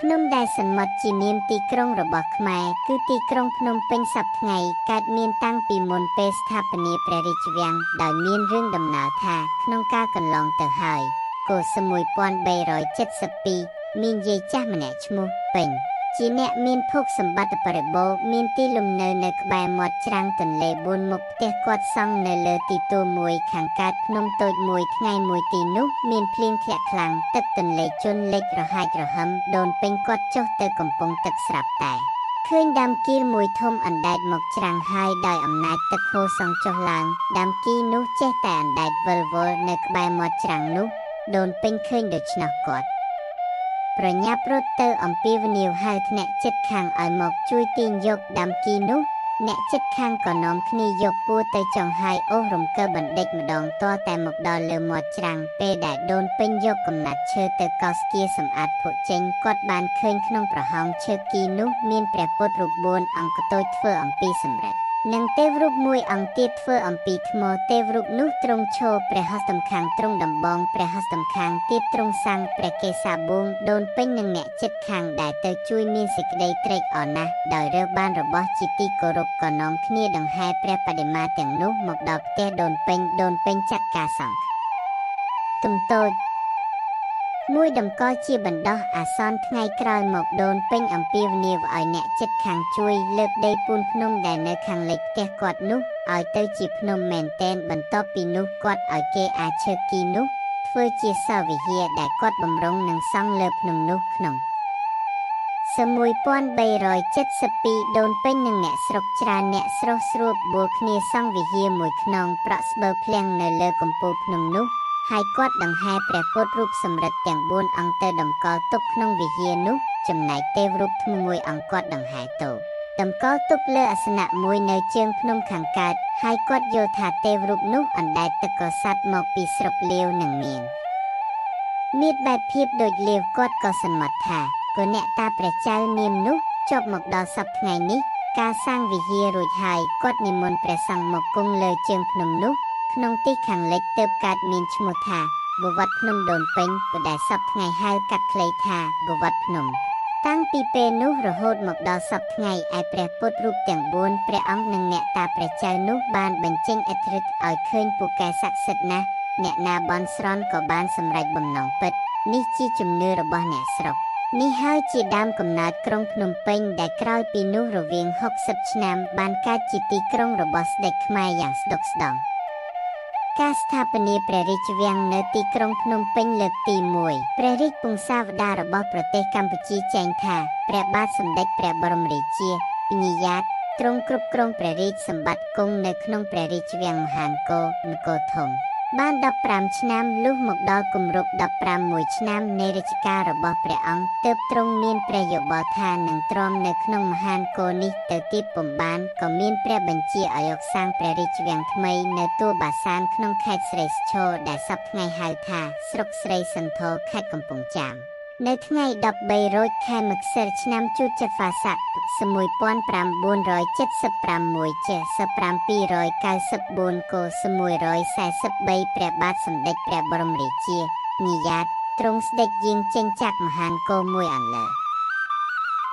ភ្នំដែលសន្មត់ជានាមទីក្រុងរបស់ខ្មែរគឺទីក្រុងភ្នំពេញសប្តាហ៍ថ្ងៃកើតមានតាំងពីមុនពេលស្ថាបនាព្រះរាជវាំងដោយមានរឿងដំណើរថាក្នុងកាលកន្លងទៅហើយគ.ស. 1372មានយាយចាស់ម្នាក់ឈ្មោះពេញជាអ្នកមានភោគសម្បត្តិបរិបូរណ៍មានទីលំនៅនៅក្បែរមាត់ច្រាំងទន្លេ4មុខផ្ទះគាត់សង់នៅលើទីទួលមួយខាងកើតភ្នំតូចមួយថ្ងៃមួយទីនោះមានភ្លៀងធ្លាក់ខ្លាំងទឹកទន្លេជន់លិចរហែករហឹមដូនពេញគាត់ចុះទៅកំពង់ទឹកស្រាប់តែឃើញដើមគីលមួយធំអណ្ដែតមកច្រាំងហើយដោយអំណាចទឹកហូរសង់ចុះឡើងដើមគីនោះចេះតែអណ្ដែតវិលវល់នៅក្បែរមាត់ច្រាំងនោះដូនពេញឃើញដូច្នោះគាត់ប្រញាប់រត់ទៅអំពាវនាវហៅអ្នកជិតខាងឲ្យមកជួយទាញយកដើមគីនោះអ្នកជិតខាងក៏នាំគ្នាយកពួរទៅចង្ហាយអូសរំកិលបណ្ដេចម្ដងទាល់តែមកដល់លើមាត់ច្រាំងពេលដែលដូនពេញយកកំណាត់ឈើទៅកោសគៀសម្អាតភក់ចេញគាត់បានឃើញក្នុងប្រហោងឈើគីនោះមានព្រះពុទ្ធរូប4អង្គតូចធ្វើអំពីសម្រិទ្ធនិងទេវរូបមួយអង្គទៀតធ្វើអំពីថ្មទេវរូបនោះទ្រង់ឈរព្រះហស្តម្ខាងទ្រង់ដំបងព្រះហស្តម្ខាងទៀតទ្រង់សាំងព្រះកេសាបួងដូនពេញនិងអ្នកជិតខាងដែលទៅជួយមានសេចក្តីត្រេកអរណាស់ដោយរើសបានរបស់ជាទីគោរពក៏នាំគ្នាដង្ហែព្រះបដិមាទាំងនោះមកដល់ផ្ទះដូនពេញចាត់ការសង់ទំតូចមួយតម្កល់ជាបណ្ដោះអាសន្នថ្ងៃក្រោយមកដូនពេញអំពាវនាវឲ្យអ្នកជិតខាងជួយលើកដីពូនភ្នំដែលនៅខាងលិចផ្ទះគាត់នោះឲ្យទៅជាភ្នំមែនទែនបន្ទាប់ពីនោះគាត់ឲ្យគេអាចឈើគីនោះធ្វើជាសាវិហារដែលគាត់បំរុងនឹងសង់លើភ្នំនោះក្នុងស. 1372ដូនពេញនិងអ្នកស្រុកច្រើនអ្នកស្រុះស្រួលបួលគ្នាសង់វិហារមួយខ្នងប្រក់ស្បូវភ្លាំងនៅលើកំពូលភ្នំនោះហើយគាត់ដង្ហែព្រះពុទ្ធរូបសម្រិទ្ធទាំង4អង្គទៅតម្កល់ទុកក្នុងវិហារនោះចំណែកទេវរូបធ្នូមួយអង្គគាត់ដង្ហែទៅតម្កល់ទុកលើអាសនៈមួយនៅជើងភ្នំខាងកើតហើយគាត់យល់ថាទេវរូបនោះអណ្ដែតទឹកកសាត់មកពីស្រុកលាវនិងមានបែបភាពដូចលាវគាត់ក៏សន្មត់ថាក៏អ្នកតាព្រះចៅនាមនោះចប់មកដល់សប្តាហ៍ថ្ងៃនេះការសាងវិហាររួចហើយគាត់និមន្តព្រះសង្ឃមកគង់លើជើងភ្នំនោះក្នុងទីខាងលិចទើបកើតមានឈ្មោះថាបវត្តភ្នំដូនពេញក៏ដែលសប្តាហ៍ថ្ងៃហៅកាត់ខ្លីថាបវត្តភ្នំតាំងពីពេលនោះរហូតមកដល់សប្តាហ៍ថ្ងៃឯព្រះពុទ្ធរូបទាំង4ព្រះអង្គនិងអ្នកតាព្រះចៅនោះបានបញ្ចេញឥទ្ធិឫទ្ធិឲ្យឃើញពូកែស័ក្តិសិទ្ធិណាស់អ្នកណាបន់ស្រន់ក៏បានសម្រេចបំណងពិតនេះជាជំនឿរបស់អ្នកស្រុកនេះហើយជាដើមកំណើតក្រុងភ្នំពេញដែលក្រោយពីនោះរវាង60ឆ្នាំបានកើតជាទីក្រុងរបស់ស្ដេចខ្មែរយ៉ាងស្ដុកស្ដម្ភការស្ថាបនាព្រះរាជវាំងនៅទីក្រុងភ្នំពេញលើកទី1ព្រះរាជពង្សាវតាររបស់ប្រទេសកម្ពុជាចែងថាព្រះបាទសម្ដេចព្រះបរមរាជាបញ្ញាយ៉ាតទ្រង់គ្រប់គ្រងព្រះរាជសម្បត្តិគង់នៅក្នុងព្រះរាជវាំងមហានគរនគរធំបាន15ឆ្នាំលុះមកដល់គម្រប់15ឆ្នាំនៃរជ្ជកាលរបស់ព្រះអង្គទើបទ្រង់មានព្រះយោបល់ថានឹងទ្រាំនៅក្នុងមហានគរនេះទៅទៀតពុំបានក៏មានព្រះបញ្ជាឲ្យយកសាងព្រះរាជវាំងថ្មីនៅទួលបាសានក្នុងខេត្តស្រីស្ឈរដែលសព្វថ្ងៃហៅថាស្រុកស្រីសន្ធរខេត្តកំពង់ចាមនៅថ្ងៃ13រោចខែមករាឆ្នាំជូតចត្វាស័ក1976ចេស1294កស1143ព្រះបាទសម្ដេចព្រះបរមរាជានិយាតទ្រង់ស្ដេចយាងចេញចាក់មហានគរមួយអន្លើ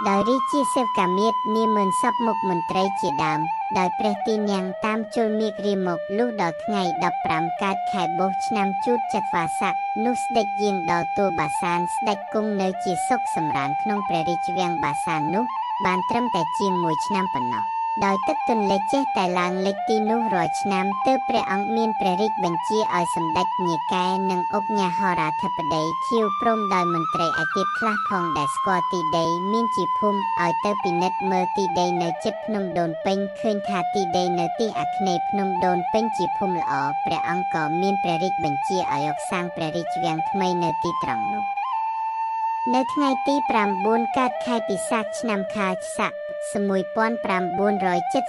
ដោយរាជាសេវកាមាត្រនាមសពមុខមន្ត្រីជាដើមដោយព្រះទីនៀងតាមជលមេឃរាមកលុះដល់ថ្ងៃ15កើតខែបុស្សឆ្នាំជូតចត្វាស័កនោះស្ដេចយាងដល់ទួលបាសានស្ដេចគង់នៅជាសុខសម្រានក្នុងព្រះរាជវាំងបាសាននោះបានត្រឹមតែជាង1ឆ្នាំប៉ុណ្ណោះដោយទឹកទន្លេចេះតែឡើងលិចទីនោះរាល់ឆ្នាំទើបព្រះអង្គមានព្រះរាជបញ្ជាឲ្យសម្ដេចញាកែនិងឧកញហរាធិបតីខៀវព្រមដោយមន្ត្រីឯទៀតខ្លះផងដែលស្គាល់ទីដីមានជាភូមិឲ្យទៅពិនិត្យមើលទីដីនៅជិតភ្នំដូនពេញឃើញថាទីដីនៅទីអាគ្នេយ៍ភ្នំដូនពេញជាភូមិល្អព្រះអង្គក៏មានព្រះរាជបញ្ជាឲ្យយកសាងព្រះរាជវាំងថ្មីនៅទីត្រង់នោះនៅថ្ងៃទី9កើតខែពិសាខឆ្នាំខាលស័ក1978ចេស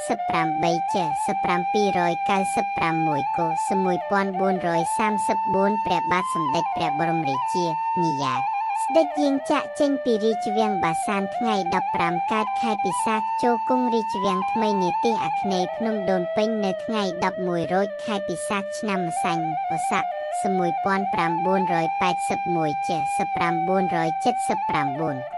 1796កស1434ព្រះបាទសម្ដេចព្រះបរមរាជានិយាតស្ដេចយាងចាក់ចេញពីរាជវាំងបាសានថ្ងៃ15កើតខែពិសាខចូលគង់រាជវាំងថ្មីនាទីអាគ្នេយ៍ភ្នំដូនពេញនៅថ្ងៃ11រោចខែពិសាខឆ្នាំម្សាញ់ពស័ក1981ចេស1979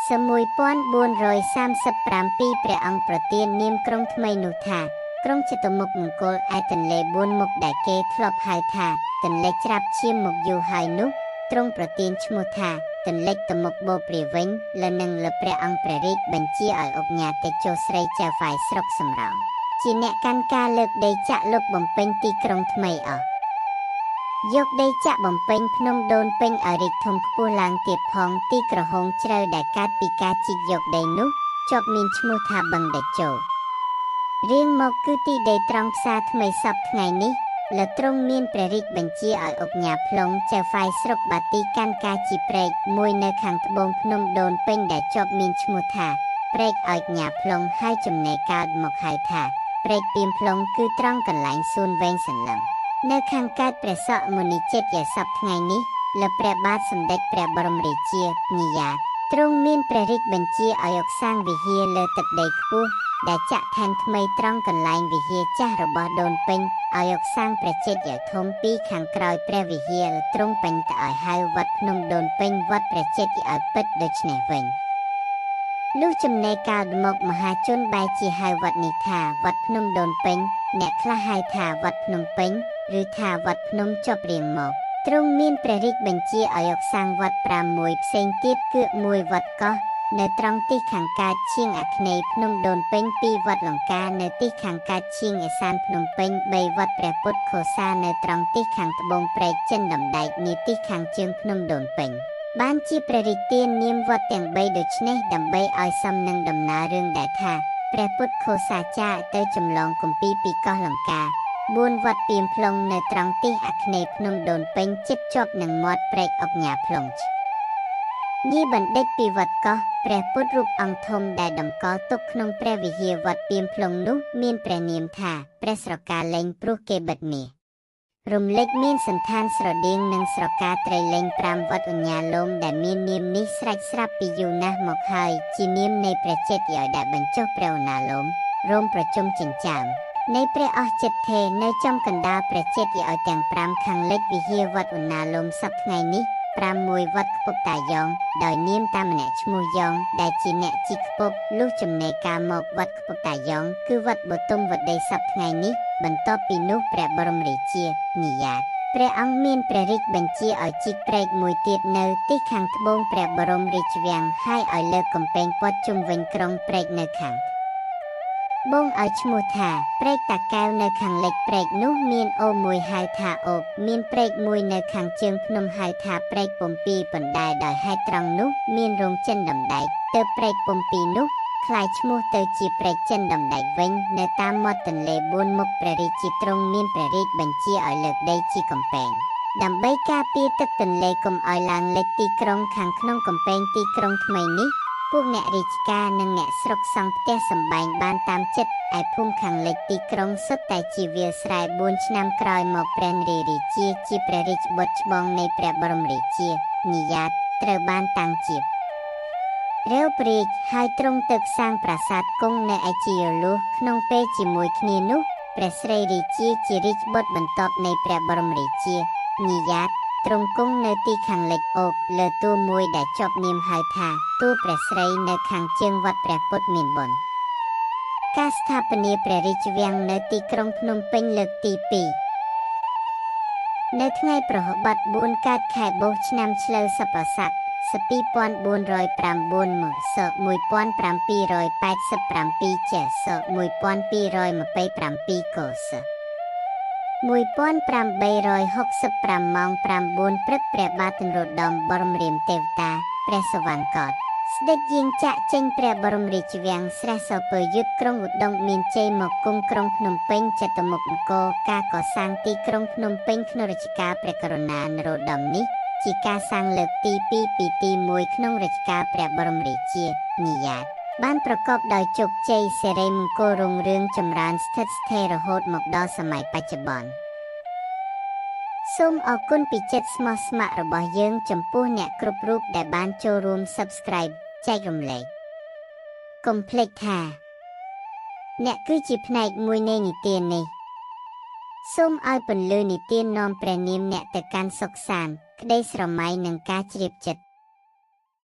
1437ព្រះអង្គប្រទាននាមក្រុងថ្មីនោះថាក្រុងចតុមុខមង្គលឯទន្លេ4មុខដែលគេធ្លាប់ហៅថាទន្លេច្រាប់ឈាមមកយូរហើយនោះទ្រង់ប្រទានឈ្មោះថាទន្លេតមុខបូព្រាវិញលើនឹងលើព្រះអង្គព្រះរាជបញ្ជាឲ្យឧកញ៉ាតេជោស្រីចៅហ្វាយស្រុកសំរោងជាអ្នកកាន់ការលើកដីចាក់លុបបំពេញទីក្រុងថ្មីអស់យកដីចាក់បំពេញភ្នំដូនពេញឲ្យរីកធំខ្ពស់ឡើងទៀតផងទីក្រហមជ្រៅដែលកើតពីការជីកយកដីនោះជាប់មានឈ្មោះថាបឹងតេជោរៀងមកគឺទីដីត្រង់ផ្សារថ្មីសពថ្ងៃនេះលើទ្រង់មានព្រះរាជបញ្ជាឲ្យឧកញ៉ាផ្លុងចៅហ្វាយស្រុកបាទីកាន់ការជីព្រែកមួយនៅខាងត្បូងភ្នំដូនពេញដែលជាប់មានឈ្មោះថាព្រែកឲ្យញ៉ាផ្លុងហើយចំណែកកើតមកហៅថាព្រែកពីមផ្លុងគឺត្រង់កន្លែងសួនវែងសន្លឹមនៅខាងកើតព្រះសក់មុនីចិត្តជាសពថ្ងៃនេះលើព្រះបាទសម្ដេចព្រះបរមរាជានិយាទ្រង់មានព្រះរាជបញ្ជាឲ្យយកសាងវិហារលើទឹកដីខ្ពស់ដែលចាក់ថែមថ្មីត្រង់កន្លែងវិហារចាស់របស់ដូនពេញឲ្យយកសាងព្រះចេតិយធំពីខាងក្រោយព្រះវិហារទ្រង់ពេញទៅឲ្យហៅវត្តភ្នំដូនពេញវត្តព្រះចេតិយឲ្យពិតដូច្នេះវិញលុះចំណែកកាលមកមហាជនបែរជាហៅវត្តនេះថាវត្តភ្នំដូនពេញអ្នកខ្លះហៅថាវត្តភ្នំពេញឬថាវត្តភ្នំជាប់រៀងមកទ្រង់មានព្រះរាជបញ្ជាឲ្យយកសាងវត្ត5មួយផ្សេងទៀតគឺមួយវត្តកោះនៅត្រង់ទីខាងកើតឈៀងអាគ្នេយ៍ភ្នំដូនពេញ2វត្តលង្កានៅទីខាងកើតឈៀងឥសានភ្នំពេញ3វត្តព្រះពុទ្ធខោសានៅត្រង់ទីខាងត្បូងព្រែកចិនដំដែកនាទីខាងជើងភ្នំដូនពេញបានជាព្រះរាជទាននាមវត្តទាំង3ដូចនេះដើម្បីឲ្យសមនឹងដំណើររឿងដែលថាព្រះពុទ្ធខោសាចារទៅចម្លងគម្ពីរពីកោះលង្កា4វត្តពីមផ្លុងនៅត្រង់ទីអាគ្នេយ៍ភ្នំដូនពេញជិតជាប់នឹងមាត់ព្រែកអុកញ៉ាផ្លុងញីបណ្ឌិតពីវត្តកោះព្រះពុទ្ធរូបអង្គធំដែលតម្កល់ទុកក្នុងព្រះវិហារវត្តពីមផ្លុងនោះមានព្រះនាមថាព្រះស្រកាលេងព្រោះគេបិទមាសរំលេចមានសន្តានស្រដៀងនឹងស្រកាត្រីលេង5វត្តអញ្ញាលោមដែលមាននាមនេះស្រេចស្រាប់ពីយូរណាស់មកហើយជានាមនៃព្រះចេតិយដែលបញ្ចុះព្រះអញ្ញាលោមរោមប្រជុំចិញ្ចើមនៃព្រះអស់ចិត្តថេនៅចំកណ្ដាលព្រះចេតិយទាំង5ខាងលិចវិហារវត្តអញ្ញាលោមសប្តាហ៍នេះ6វត្តខ្ពប់តាយ៉ងដោយនាមតាមម្នាក់ឈ្មោះយ៉ងដែលជាអ្នកជីកខ្ពប់លុះចំណែកកាលមកវត្តខ្ពប់តាយ៉ងគឺវត្តបទុមវត្តដីសប្តាហ៍នេះបន្ទាប់ពីនោះព្រះបរមរាជានិយាតព្រះអង្គមានព្រះរាជបញ្ជាឲ្យជីកព្រែកមួយទៀតនៅទីខាងត្បូងព្រះបរមរាជវាំងហើយឲ្យលើកកំពែងព័ទ្ធជុំវិញក្រុងព្រែកនៅខាងបងឲ្យឈ្មោះថាព្រែកតាកែវនៅខាងលិចព្រែកនោះមានអូមួយហៅថាអូបមានព្រែកមួយនៅខាងជើងភ្នំហៅថាព្រែកពំពីបណ្ដែដោយហេតុត្រង់នោះមានរោងចិនដំដែកទៅព្រែកពំពីនោះคล้ายឈ្មោះទៅជាព្រែកចិនដំដែកវិញនៅតាមមាត់ទន្លេ4មុខព្រះរាជាទ្រង់មានព្រះរាជបញ្ជាឲ្យលើកដីជាកំពែងដើម្បីការពារទឹកទន្លេកុំឲ្យឡើងលិចទីក្រុងខាងក្នុងកំពែងទីក្រុងថ្មីនេះពួកអ្នករាជការនិងអ្នកស្រុកសង់ផ្ទះសម្បែងបានតាមចិត្តឯភូមិខាងលិចទីក្រុងសុទ្ធតែជាវាលស្រែ4ឆ្នាំក្រោយមកព្រះនរាជាព្រះរាជបុត្រច្បងនៃព្រះបរមរាជានិយាតត្រូវបានតាំងជារាវព្រាជហើយទ្រង់ទៅសាងប្រាសាទគង់នៅឯជាលុះក្នុងពេលជាមួយគ្នានោះព្រះស្រីរាជារាជបុត្របន្ទាប់នៃព្រះបរមរាជានិយាតទ្រង់គង់នៅទីខាងលិចអូកលើទួលមួយដែលជាប់នាមហៅថាទួលព្រះស្រីនៅខាងជើងវត្តព្រះពុទ្ធមានបុណ្យការស្ថាបនាព្រះរាជវាំងនៅទីក្រុងភ្នំពេញលើកទី2នៅថ្ងៃប្រហោបត្តិ4កើតខែបោះឆ្នាំឆ្លូវសប្បុរស័កស2409មកស1787ចេស1227កុស1865ម៉ោង9ព្រឹកព្រះបាទនរោត្តមបរមរាមទេវតាព្រះសវណ្ណកតស្ដេចយាងចាក់ចេញព្រះបរមរាជវាំងស្រះសពើយុទ្ធក្រុងឧដុង្គមានជ័យមកគង់ក្រុងភ្នំពេញចតុមុខអង្គរការកសាងទីក្រុងភ្នំពេញក្នុងរជ្ជកាលព្រះករុណានរោត្តមនេះជាការសាងលើកទី2ពីទី1ក្នុងរជ្ជកាលព្រះបរមរាជានិយាតបានប្រកបដោយជោគជ័យសិរីមង្គលរុងរឿងចម្រើនស្ថិតស្ថេររហូតមកដល់សម័យបច្ចុប្បន្នសូមអរគុណពីចិត្តស្មោះស្ម័គ្ររបស់យើងចំពោះអ្នកគ្រប់រូបដែលបានចូលរួម Subscribe ចែករំលែកកុំភ្លេចថាអ្នកគឺជាផ្នែកមួយនៃនិទាននេះសូមឲ្យពន្លឺនិទាននាំព្រះនាមអ្នកទៅកាន់សុខសាន្តក្តីស្រមៃនិងការជ្រាបចិត្ត